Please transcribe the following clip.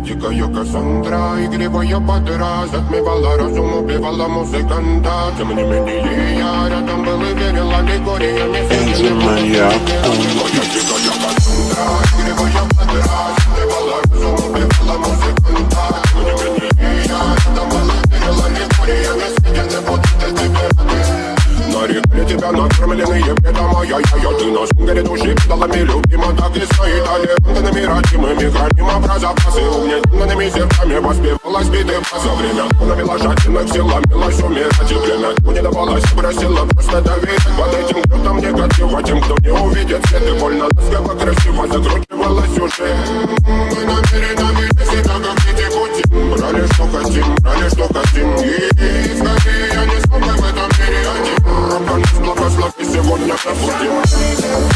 дикая Кассандра. Игривая подра затмевала разум, убивала музыканта. Тем не менее я рядом был и верил аллегориями. Angel Maniac. Дикая Кассандра, игривая подра затмевала разум, убивала музыканта. Тем не менее я рядом был и верил аллегориями. Я не буду тебе нарекли тебя накормленные бредом, ай-яй-яй. Ты на сунгере души педалами любима, так и стоит аллегантными родимыми. Храним образопасы угнетенными сердцами, воспевала сбитый пас. За время навела жадных сил, ломилась умирать. И время не давалось, просила просто доверить. Под этим кто-то негатива, тем, кто не увидит свет. И больно ласково, красиво закручивалась уже. Мы намеренно вели себя, как дети хотим. Брали, что хотим, брали, что хотим. И скорее я не смог в этом мире один. Благослови сегодня пробудим.